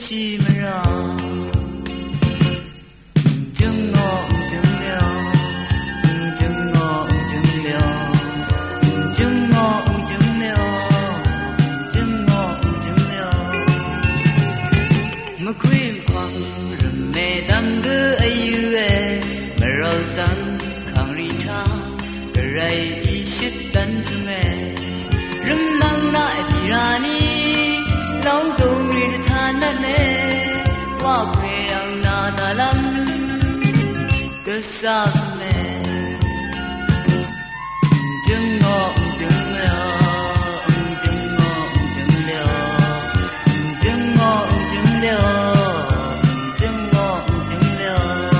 chi mà ra chứng ngọ chứng liao chứng ngọ chứng liao chứng ngọ chứng liao chứng ngọ chứng liao mà khuyên khoang rừng mẹ đam cứ ai yêu mà rau xanh khang ri cha cái rai đi shit tan sung rừng nang lại thì ra ni lòng tung đi than nè qua quê ang na na lam cứ xa mẹ chứng ngọ chứng liao chứng ngọ chứng liao chứng ngọ chứng liao chứng ngọ chứng liao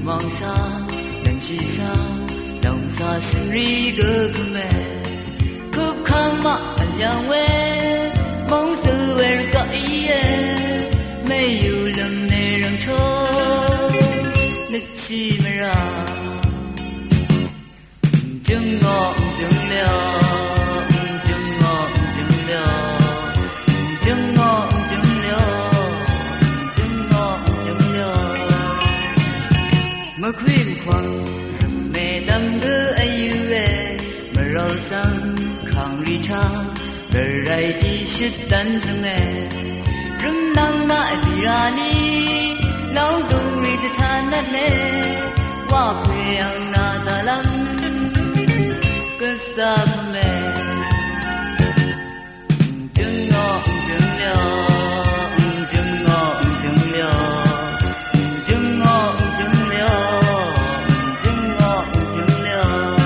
mong xa đằng chi xa lòng xa xin ri gơ kume khúc khang ma anyang we mong sự về có ý mê yêu lầm nề răng cho nước chi mà ra chứng ngọ chứng liao chứng ngọ chứng liao chứng ngọ chứng liao chứng ngọ chứng liao mà khuyên khoang mẹ đam đưa ai yêu mà rau xanh khang ri cha đời rai đi shit tan sung rừng nang lại thì ra ni lòng tung đi than nè qua quê ang na ta lam cứ xa mẹ chứng ngọ chứng liao chứng ngọ chứng liao chứng ngọ chứng liao chứng ngọ chứng liao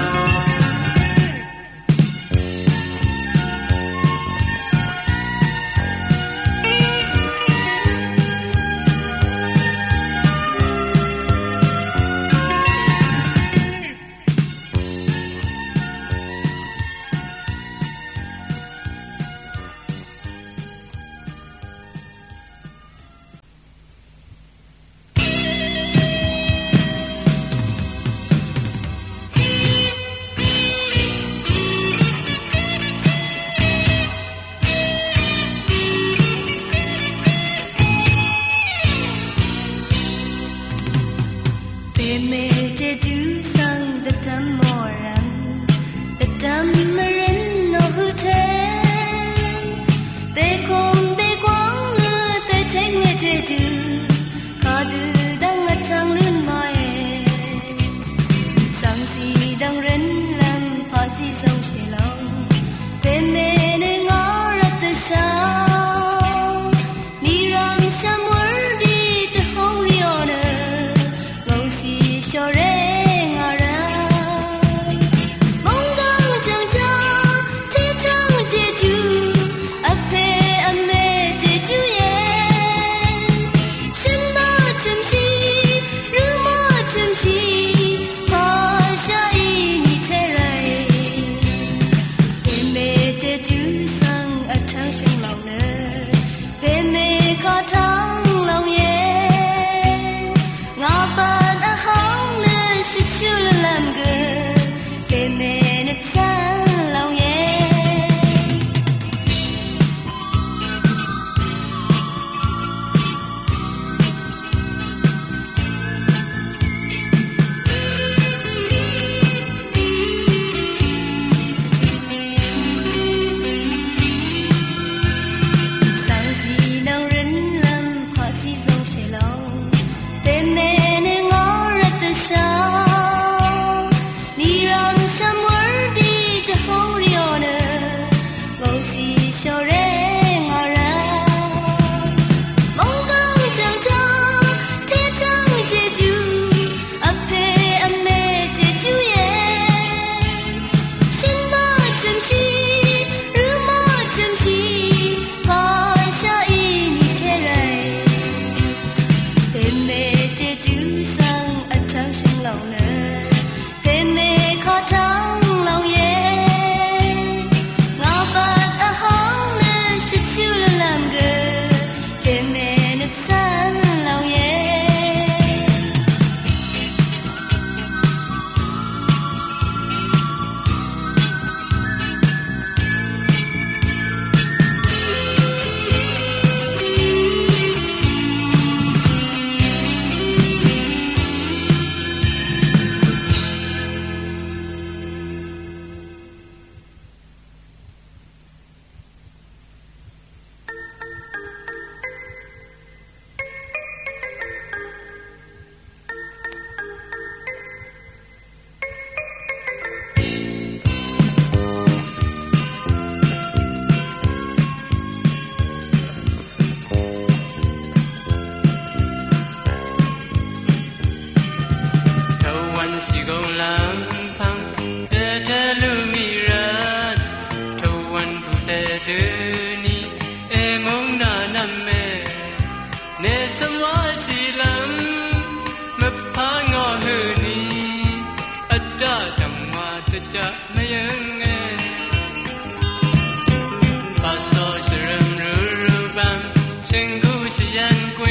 친구 시연quý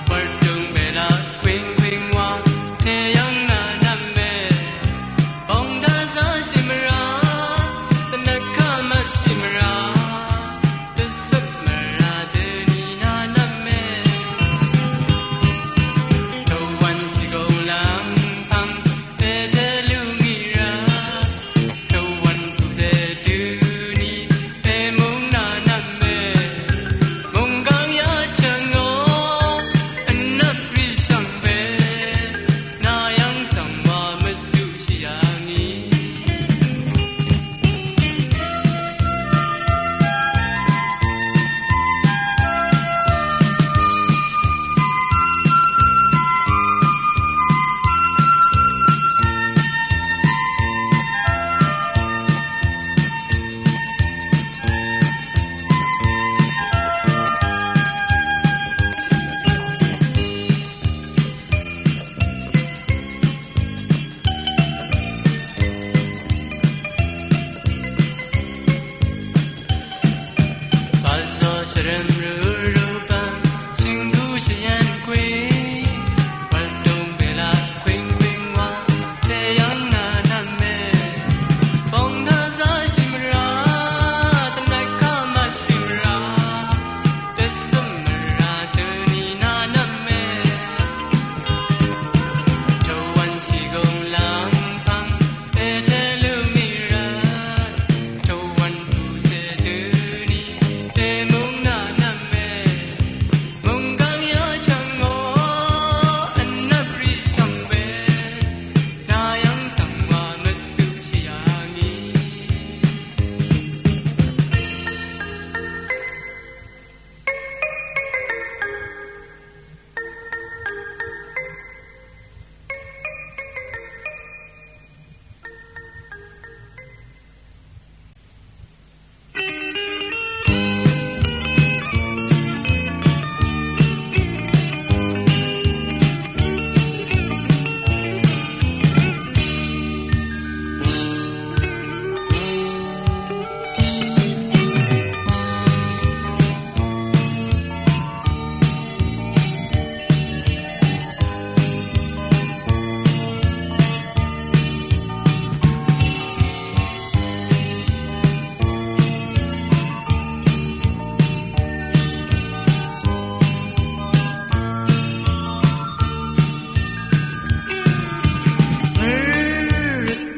월등 베라 괭괭와 태양나 남매 봉다사 심으라 낙하마 심으라 뜻습마라 드니나 남매 더wan 시골랑팡 배대lum이라 더wan 부세 드니 배몽나 남매 몽강야 청어 안납리 상배 나양성와 무수시양이 벌써 시름루루밤 친구 시연quý 활동베라 괭괭와 태양나 남매 봉다사 심으라 낙하마 심으라 뜻습마라 드니나 남매 더wan 시골랑팡 배대lum이라 더wan 부세 드니 배몽나 남매 몽강야 청어 안납리 상배 나양성와 무수시양이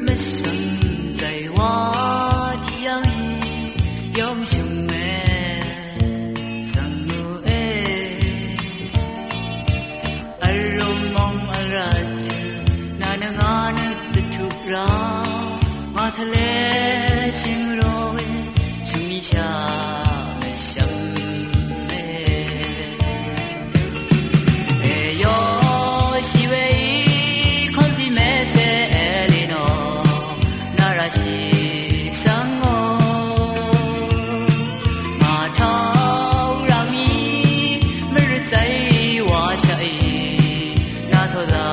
Missing say what young young sang Aron mong arat nanangan betukra matale simroe sumnisha mesamme eyo shiwei konsi mese elino narashi sango matau rami mersai wa shai na thoda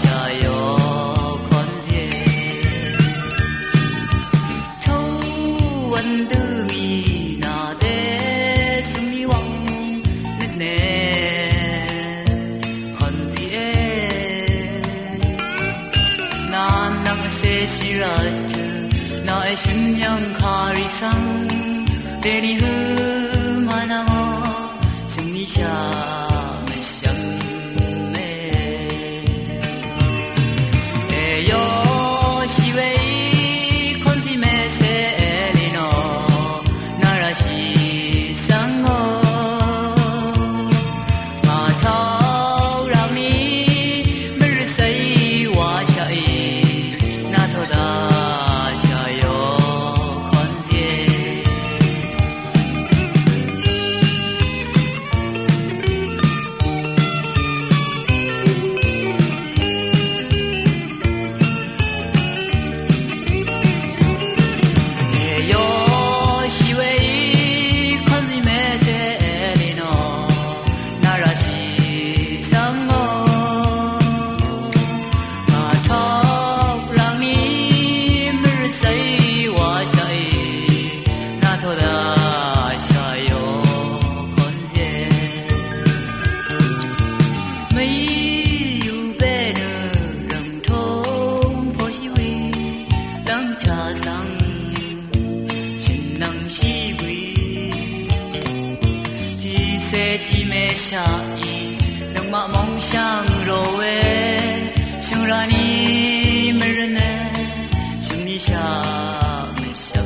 shayo konse thâu wan tư mi na de sumi wang ne konse nan nang se shirat 나의 심령 가리상 대리 흠하나마 승리샤 메상메 에여 시웨이 콘시메세 엘리노 나라시 상어 마타우라미 물사이 와샤이 나토다 色体美下意，能把梦想揉为，想让你没人呢，想你下没想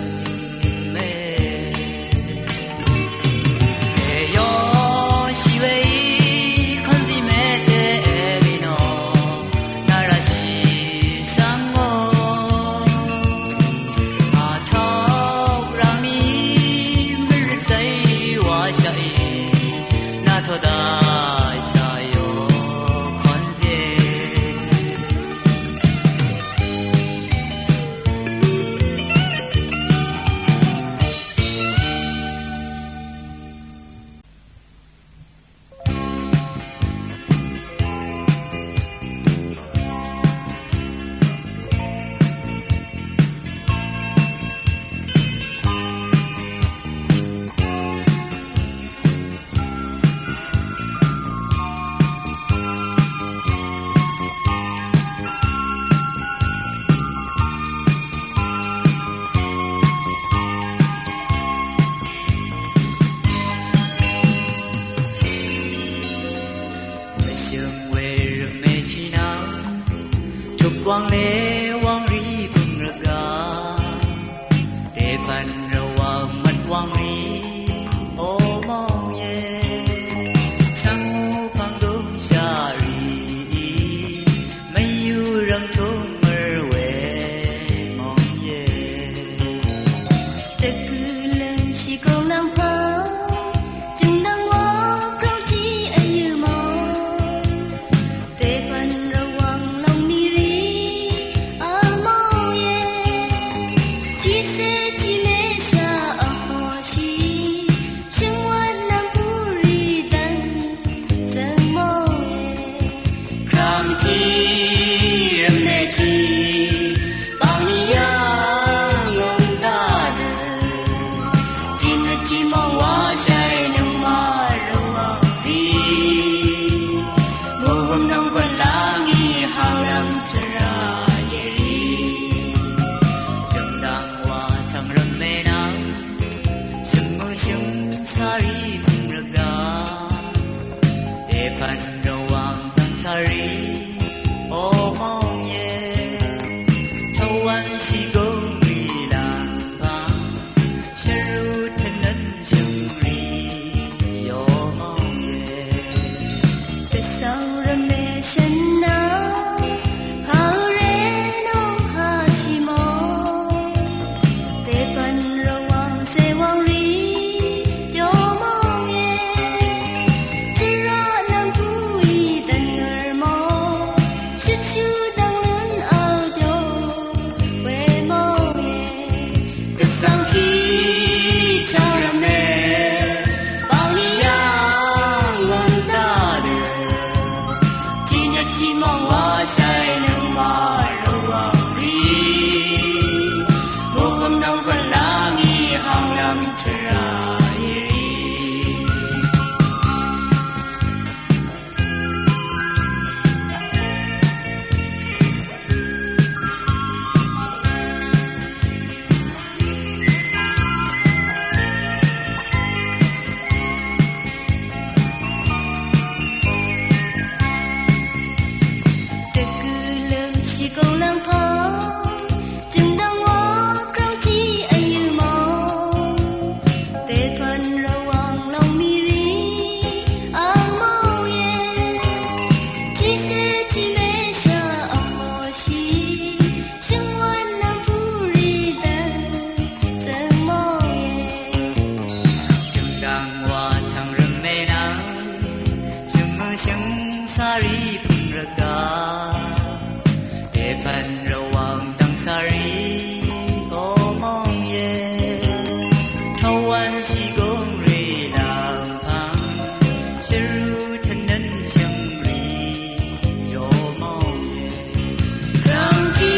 没，没有西为看西美色比诺，那拉西sang我，阿头让你没人谁我下意，那头的。Waqdvm Waqdvm ri phung ra để phần Rvwang mất Waqdvm ri ô mong ye sang phang đông xa ri mấy yu răng thung mơ về mong ye tất cứ lần chỉ công nam phá chừng đang ngó câu chi ấy như mò để phần Rvwang lòng mi ri Rvwang đang sari ô mong ye thâu anh si gong ri lang phang sharu thân ân chừng ri yo mong ye tại sao ra mẹ chân na hao re no ha chi mo để phần Rvwang se Waqdvm ri yo mong ye chỉ ra Rvwang đang sari ô mong ye thâu anh si gong ri lang phang sharu thân ân chừng ri yo mong ye rang chi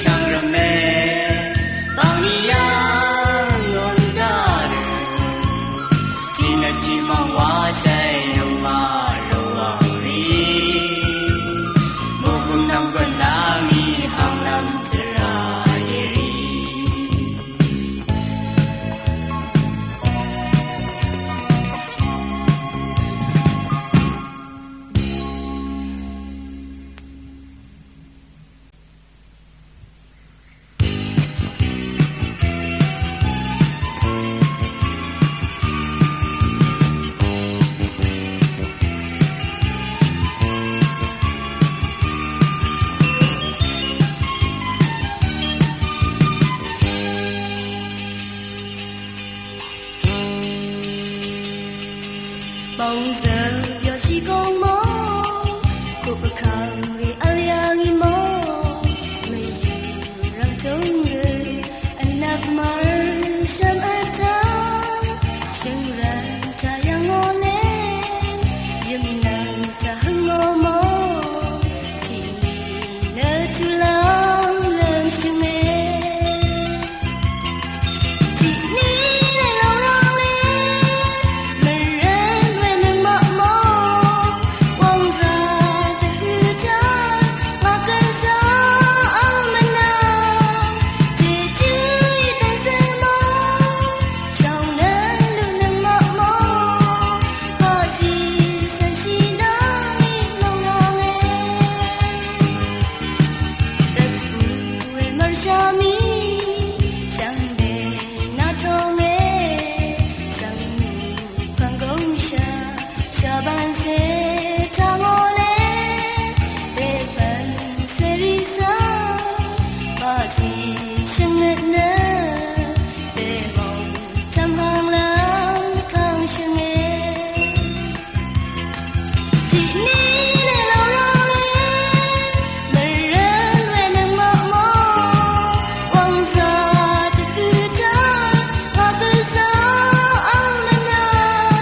chang ra me bang ni yang ngon da de chi na chi mong wa sai nong ma Rvwang ri mo kum nam quan Bóng giờ giờ chỉ con mơ cuộc khang vì aliang imo mấy răng trống người anh nạp mar sam ata Shøng ran ta yang ngon em yếm nàng ta hưng ngô mơ chỉ nỡ tu lòng lâm Shøng em chỉ ní này lòng rong lên mình rên về nâng mọ mơ quăng ra từ hư cha mà cơn gió ấm mình nào chỉ chui tan rơi mơ sau nỡ lưu nâng mọ mơ có gì sân si đó lòng lòng em đất bụi mar sa mi sang đề na thong em sang phang gong sa ban se thang on em để phần se ri sa ba si Shøng ngất nơ để vòng trăm hàng lang khang Shøng em chỉ ní để lòng rong lên mình rên về nâng mọ mơ quăng ra từ hư cha mà cơn gió ấm mình nào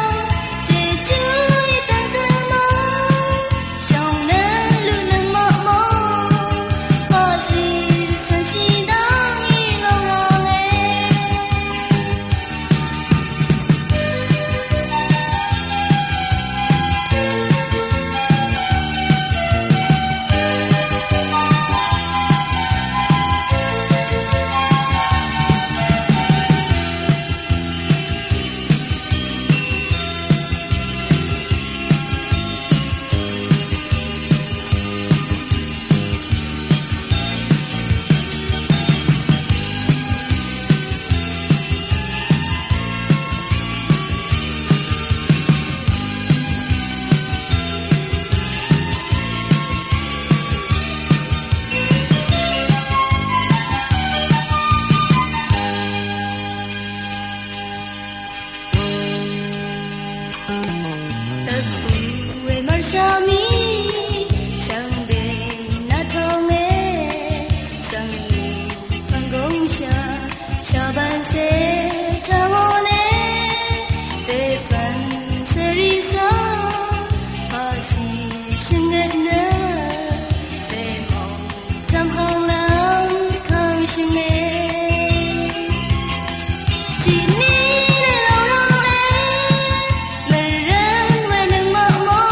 chỉ chui tan rơi mơ sau nỡ lưu nâng mọ mơ có gì sân si đó lòng lòng em đất bụi mar sa mi sang đề na thong em sang phang gong sa ban se thang on em để phần se ri sa ba si Shøng ngất nơ để vòng trăm hàng lang khang Shøng em chỉ ní để lòng rong lên mình rên về nâng mọ mơ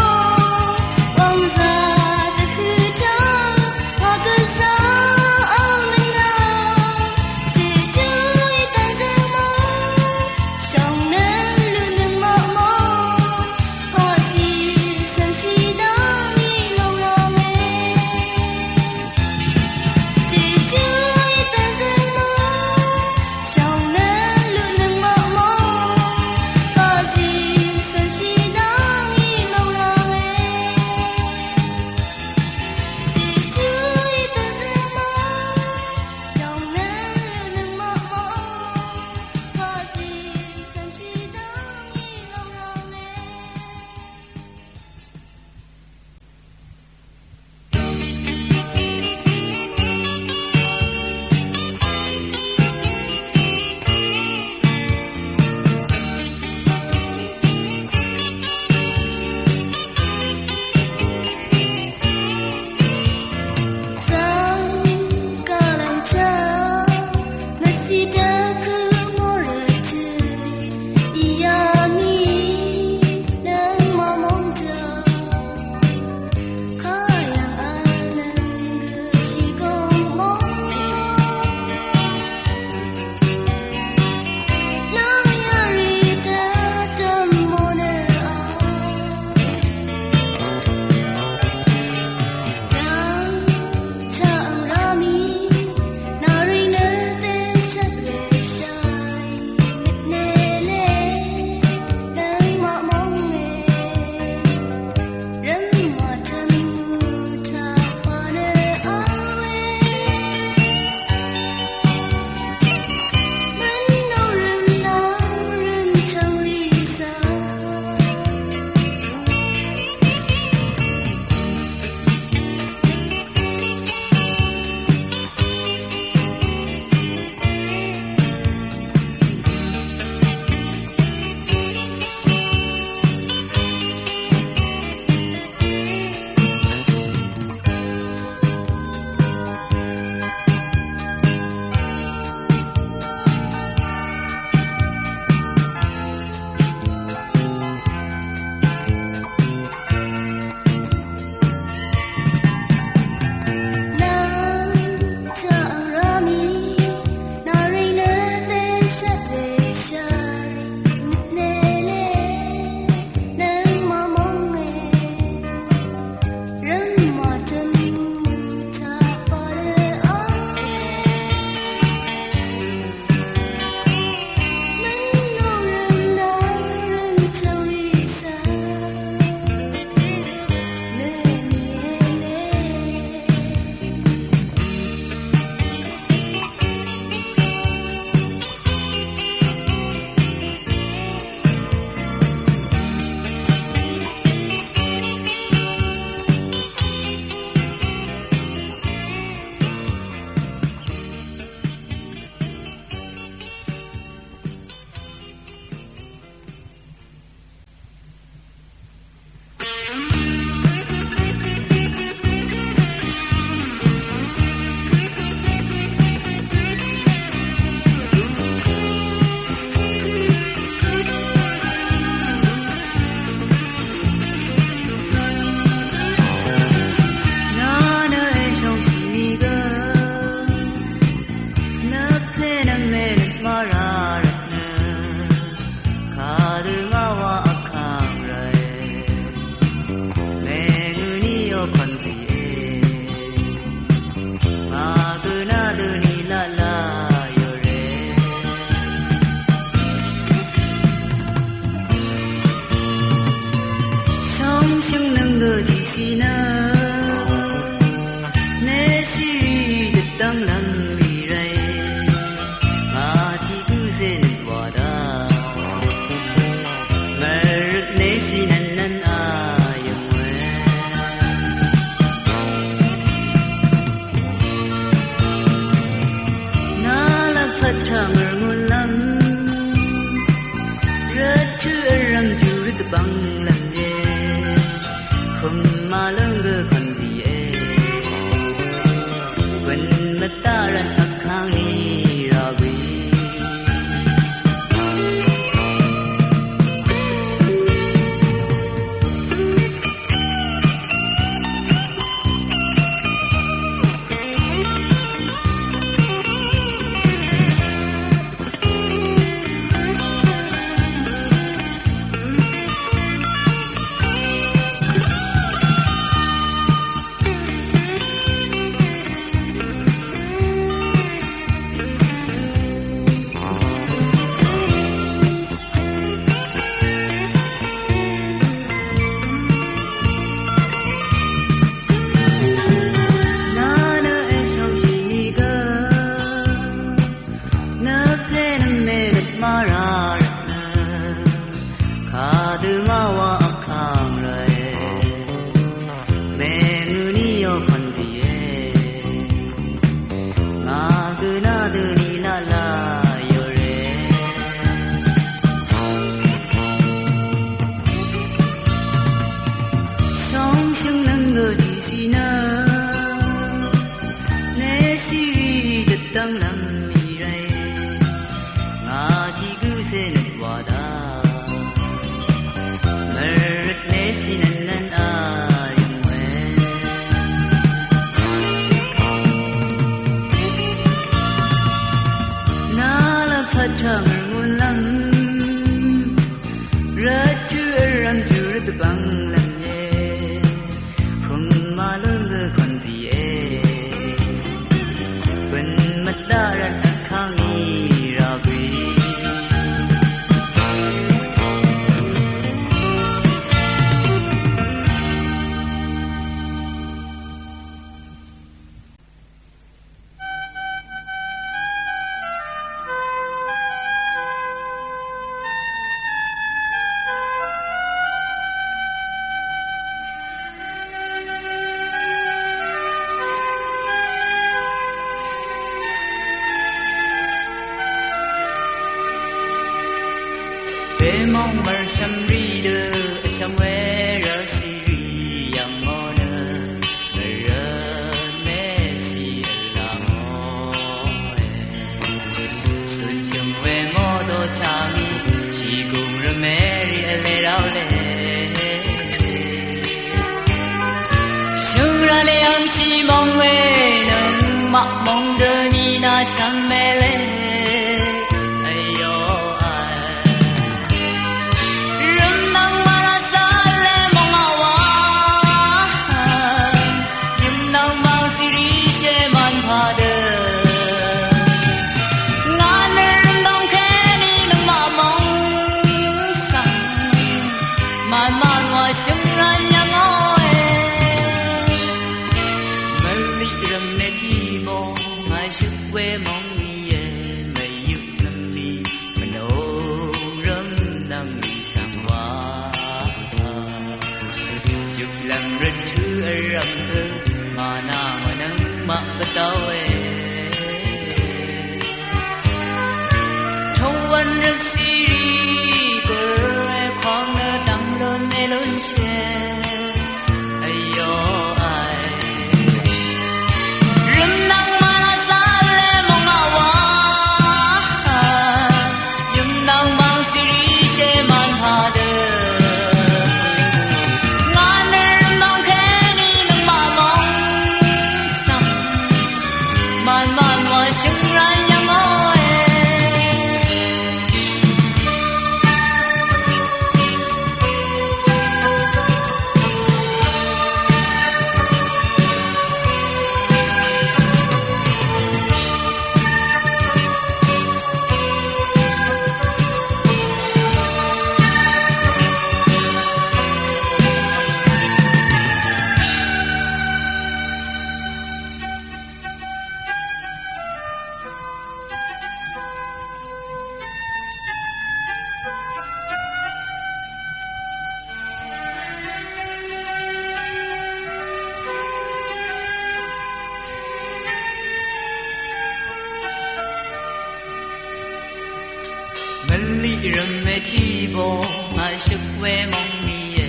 thi bồ ngài sức quê mong mi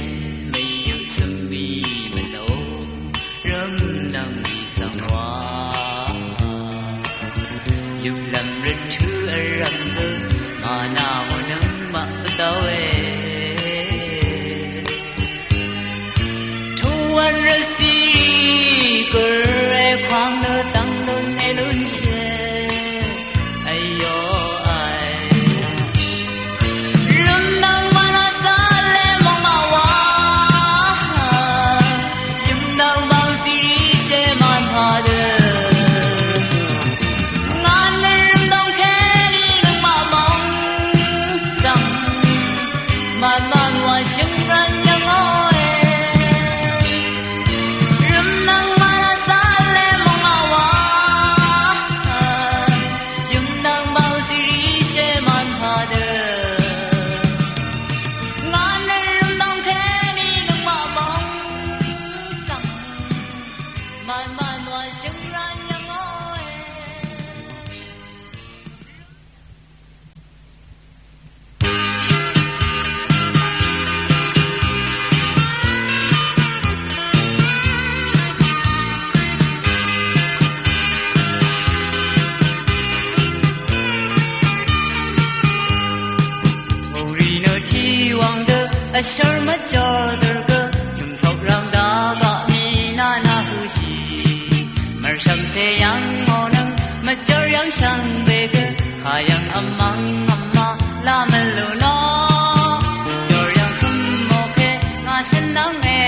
mây yêu sâm mi mình đâu râm đang mi sang hoa dục làm rất thứ răng bơ mà nào nâng mà tao thu anh ra si cơ khoang nơ tăng đơn e lớn che ai yo ai râm đang mana sa le mong ma wa yum đang bao si she man ha de ngan râm đang khe đi nang ma mong sang man man wa sheng ran yang oi Ashar ma chadar ka chung thok ram da ba mi na na hu shi mar sham se yang mo nang ma char yang sang be ka kha yang amang amma la ma lu no char yang khum mo khe nga shin nang nghe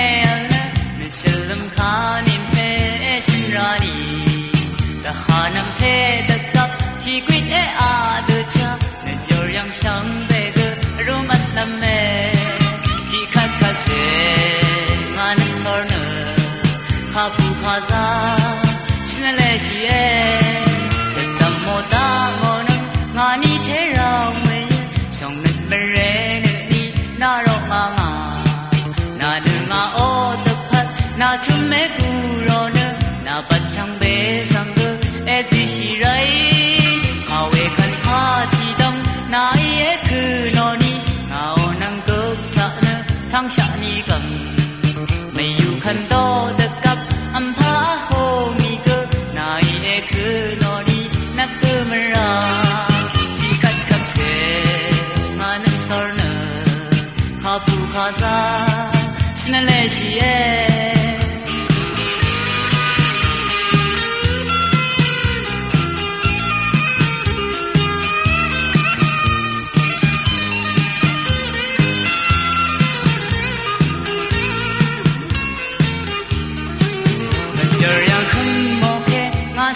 na mi selam kha nim se shin ra ni ka ha nam the da kap thi quit e a de cha na char yang sang be ka ro mat lam me kha phu kha za shin le shi e tam mo ta mo nang nga ni the rao me song net me re ne ni na ro ma nga na nu nga o ta phat na chum me ku ro ne na pat chang be sang ge e si shi rai ha we khan kha thi dam na ye khu no ni nga o nang ko tha ne thang sha ni kam me yu khan do de kap am pha ho mi cơ nai e cứ no ni na cơ ma ra ti khat khat se ma na sar na kha pu kha za shin le shi e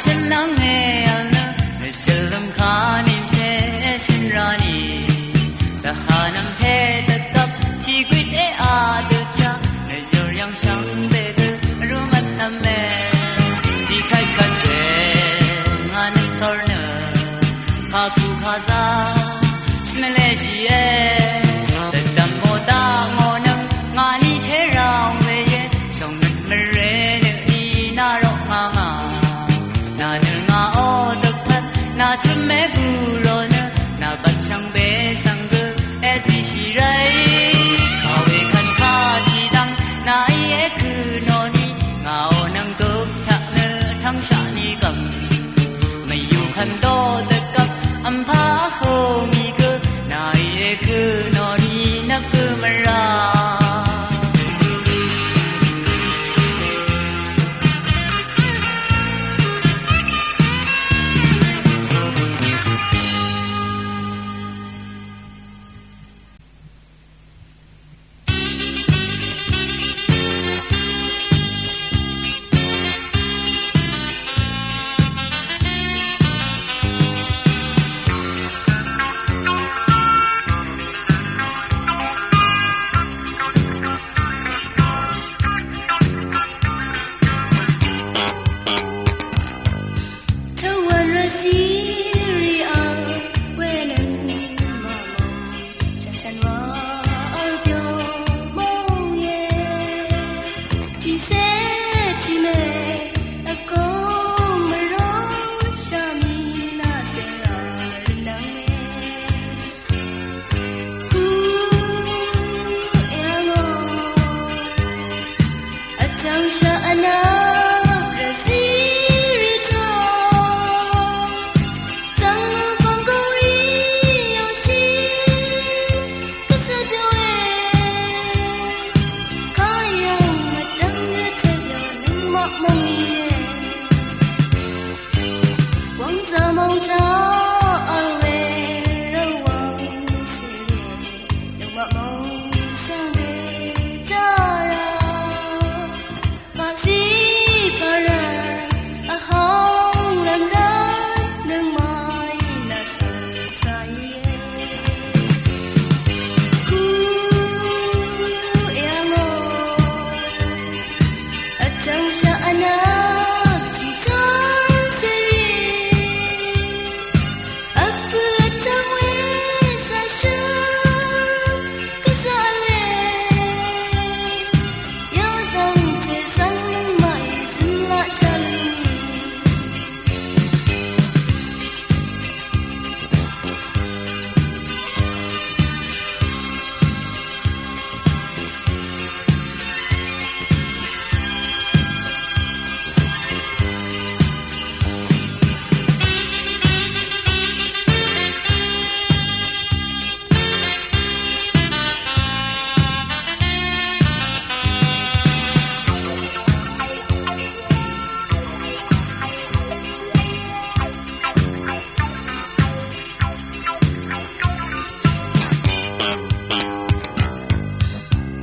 shin nang nghe na me selam kha nim se shin ra ni da ha nam the da kap thi quit e a de cha ne yor yang sang be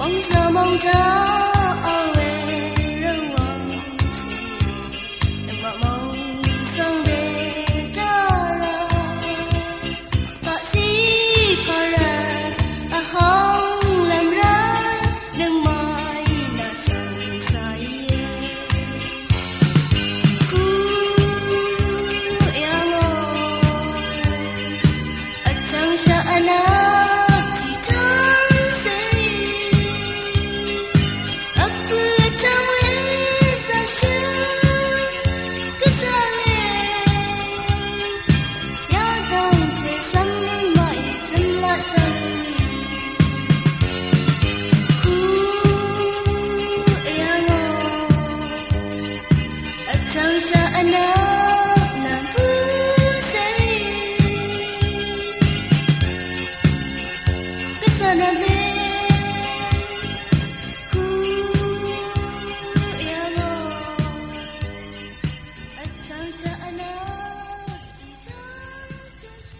梦色梦着为Rvwang mà mong sang để cho ra ta si phá ra hong làm ra đừng mai là sân say cu ya ngồi ở trong sa na chỉ thang say ấp trong ấy sa sương cứ xa lên ya đang trời xanh mãi xanh lá xanh cu ya ngồi ở trong sa na làm vui say cứ xa lên cu ya ngồi ở trong sa na chỉ trong trong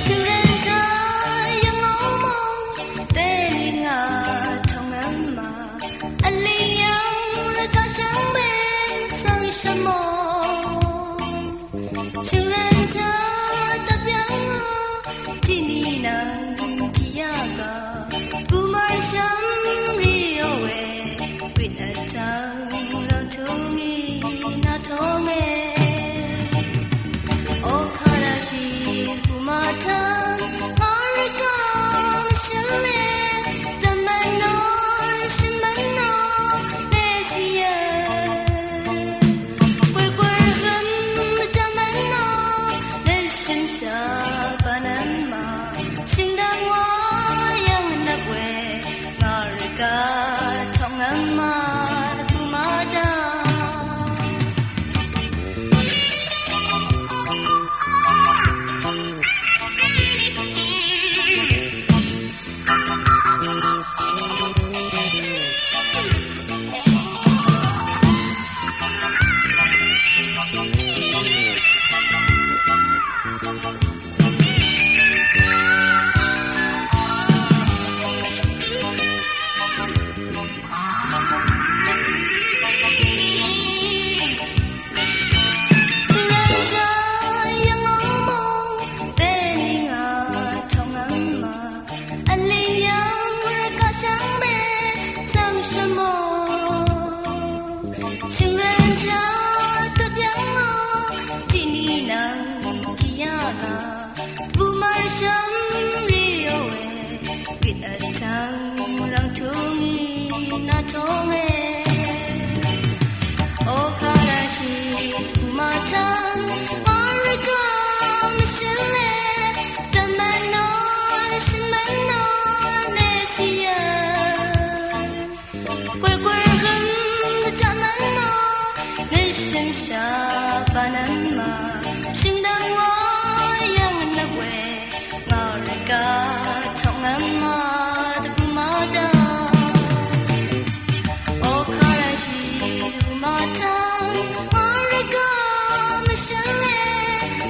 Sương lên trời yang ngóng mong tên ngà trong em mà anh li yang ra cả sáng bên sang sa mong Sương lên trời tập yang chỉ ni nàng chỉ yaga kumar sham rio we with a tongue round to me not to me 오카라시 구마탄 아르감 실내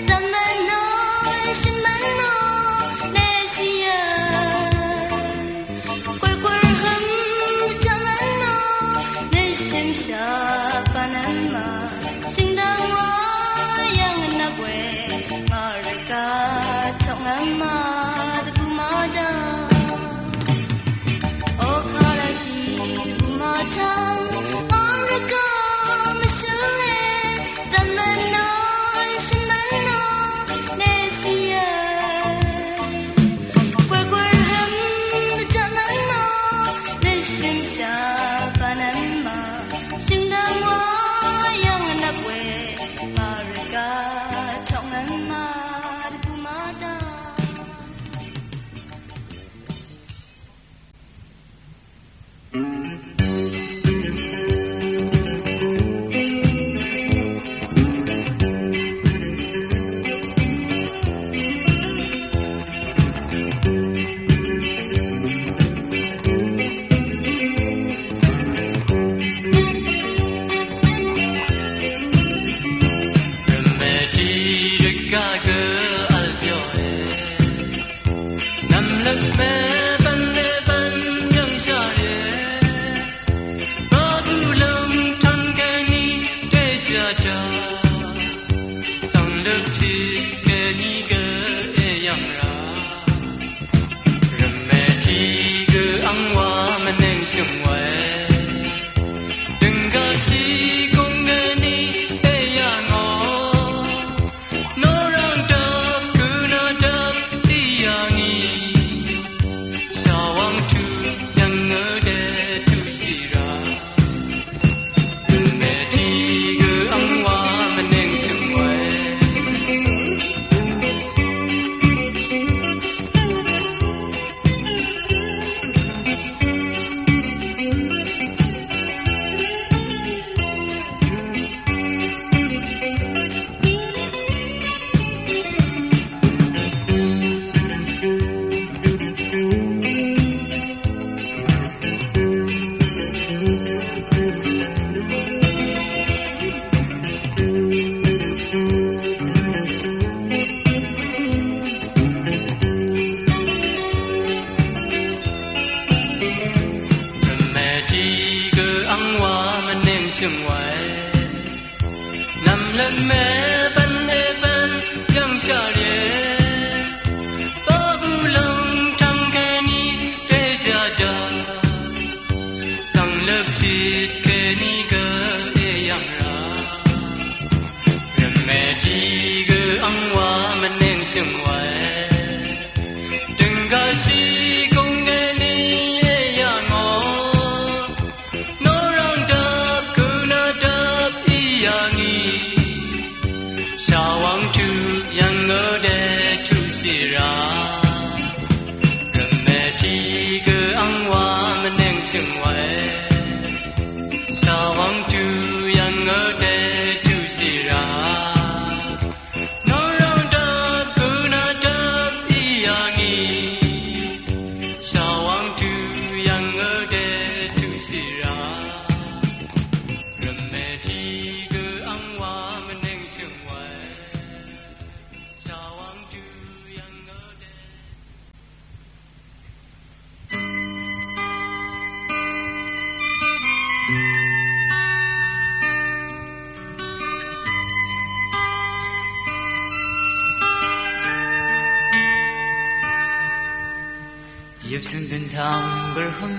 담만노 신만노 내시에 꿀꿀흠 담만노 내 심샤 바나마 신당와 양납외 나르가 청남마 구마다 lần mẹ vẫn ê vẫn yang xa địa ba bu lòng trăng kê ni kê cha cha sang lớp chít kê ni cơ ê yang ra lần mẹ đi cơ ăn hoa mình nên sung hoài đừng có si công kê ni ê yang ngô nó răng đập cứ nó đập y yang y sao ang chu yang ngơ đê chu si ra lần mẹ đi cơ ăn hoa mình nên sung hoài sao ang chu yang ngơ đê chu si ra nó răng đập cứ nó đập y yang y sao ang chu yang ngơ đê chu si ra lần mẹ đi cơ ăn hoa mình nên sung hoài sao ang chu yang ngơ đê Dịp sương tình thang bờ hâm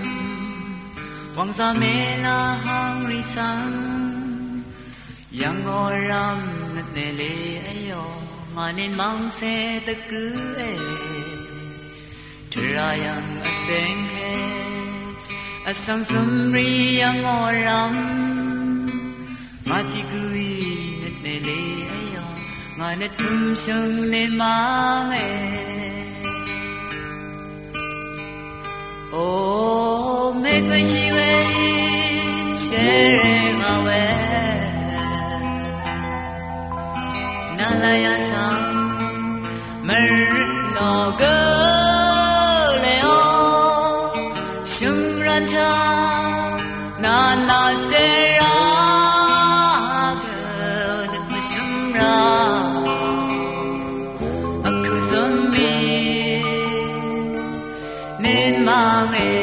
Hoàng gia mê la hang ri sang Yang ngồi ram ngất nề lê ayo Mà nên mang xe tất cứ ê Trời ra yang a sen khe A sang sâm ri yang ngồi ram Mà chỉ gửi ngất nề lê ayo Mà nết thum sương nên mang ê ô mê quê chi quê xe rê ngà quê nà la ya sang mê rít nò gơ lê ô xương răn cha nà nà xe ra gơ nít mê xương ra ạc khư sâm mi nên mang ê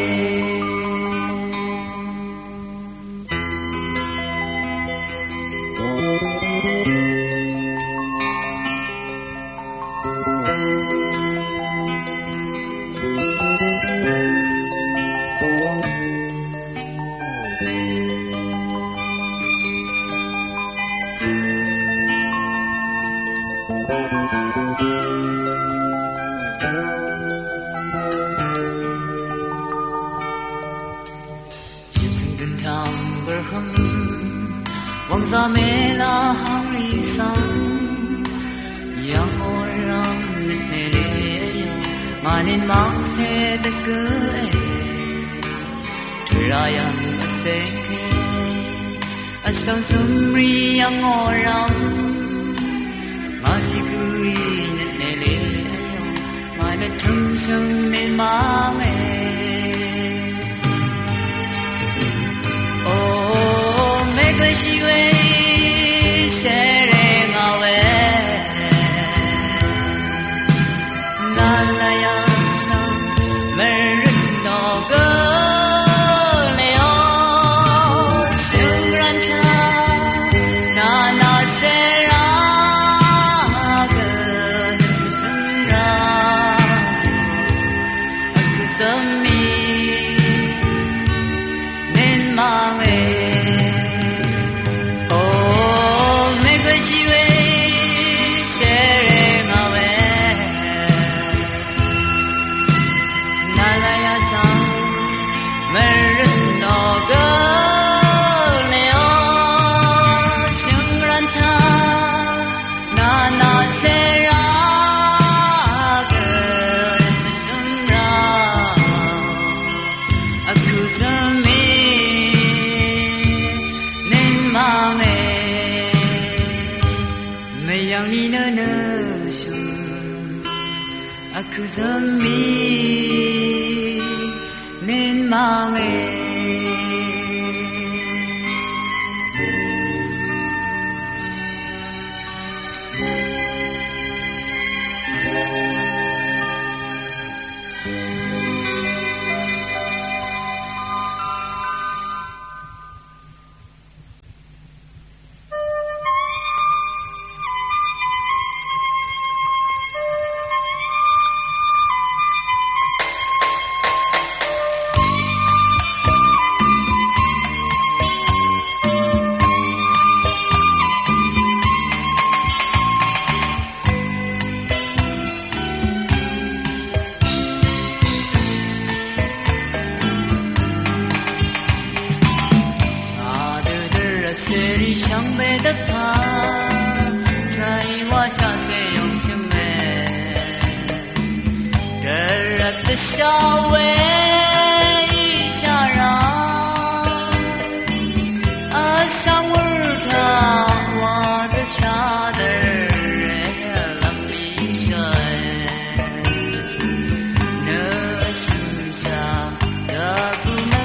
Hoàng gia mê la hang ri sang Yang ngồi ram nít nề lê Mà nên mang xe tất cứ ê Trời ra yang a sen khe A sang sum ri yang ngồi ram Mà chỉ gửi nít nề lê Mà nên thum sung nên mang ê ô mê quê chi quê xe rê ngà quê nà la ya sang mê rít nò gơ lê ô sương răn cha nà nà xe ra gơ nít sương ra ạc khư sâm mi nên mang ê khư sâm mi nên mang ê 美的她，在我下些用心美，热热的笑味一下让，啊，上味它我的下的人浪里下，那心下的不能。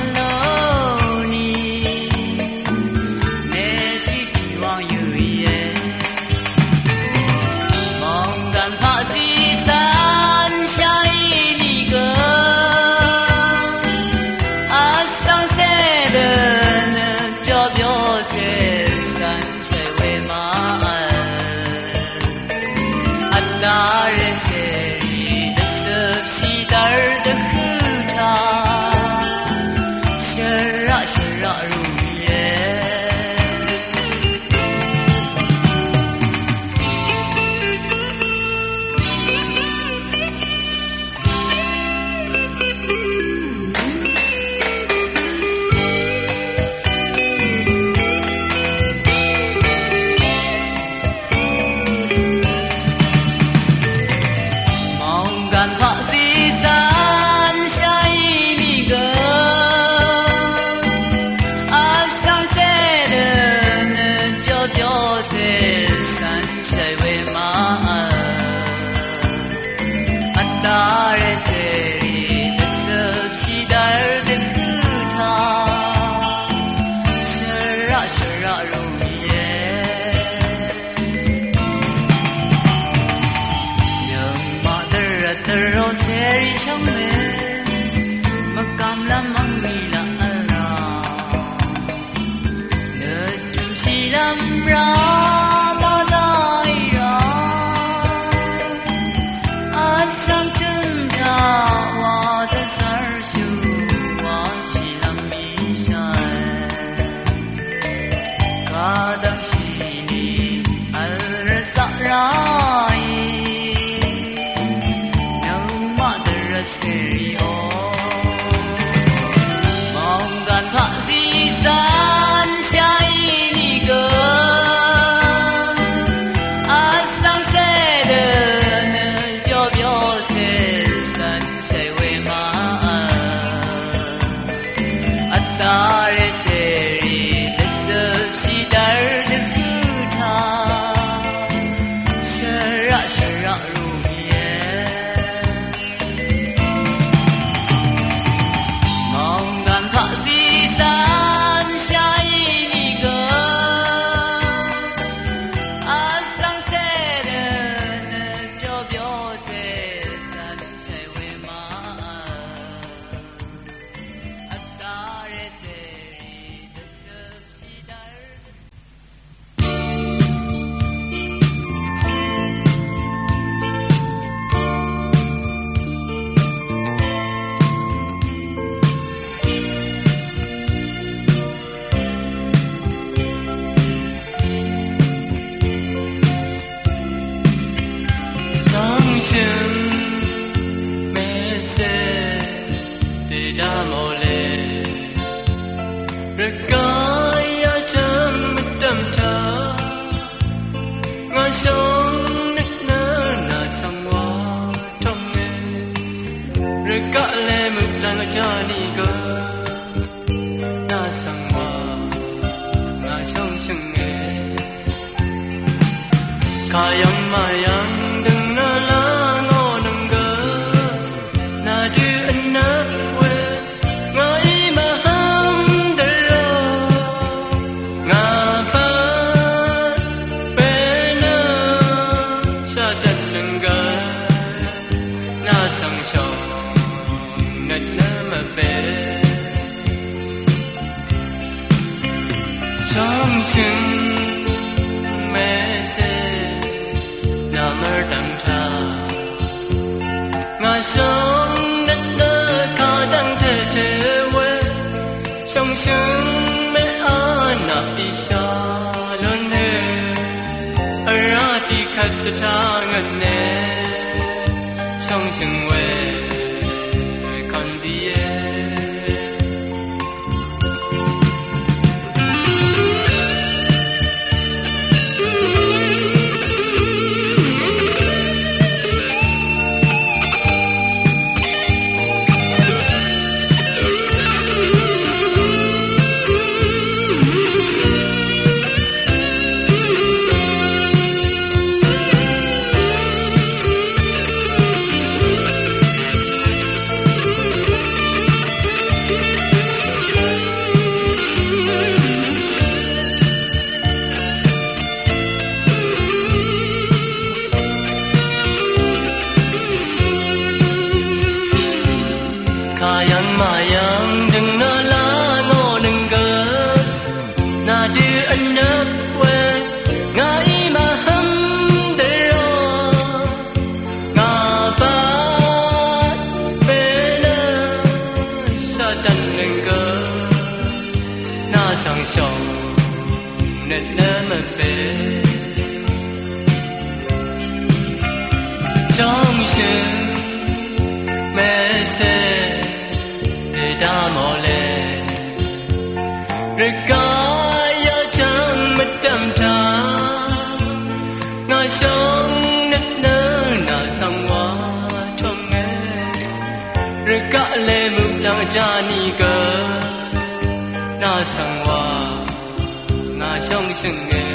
ပဲရှောင်းရှင်မဲဆဲဒေတာမော်လဲရကာရချမ်းမတမ်တာနာရှောင်းနဲ့နာဆောင်ဝါထုံငယ်ရကာလဲမှုလောင်ကြနီကနာဆောင်ဝါနာရှောင်းရှင်ငယ်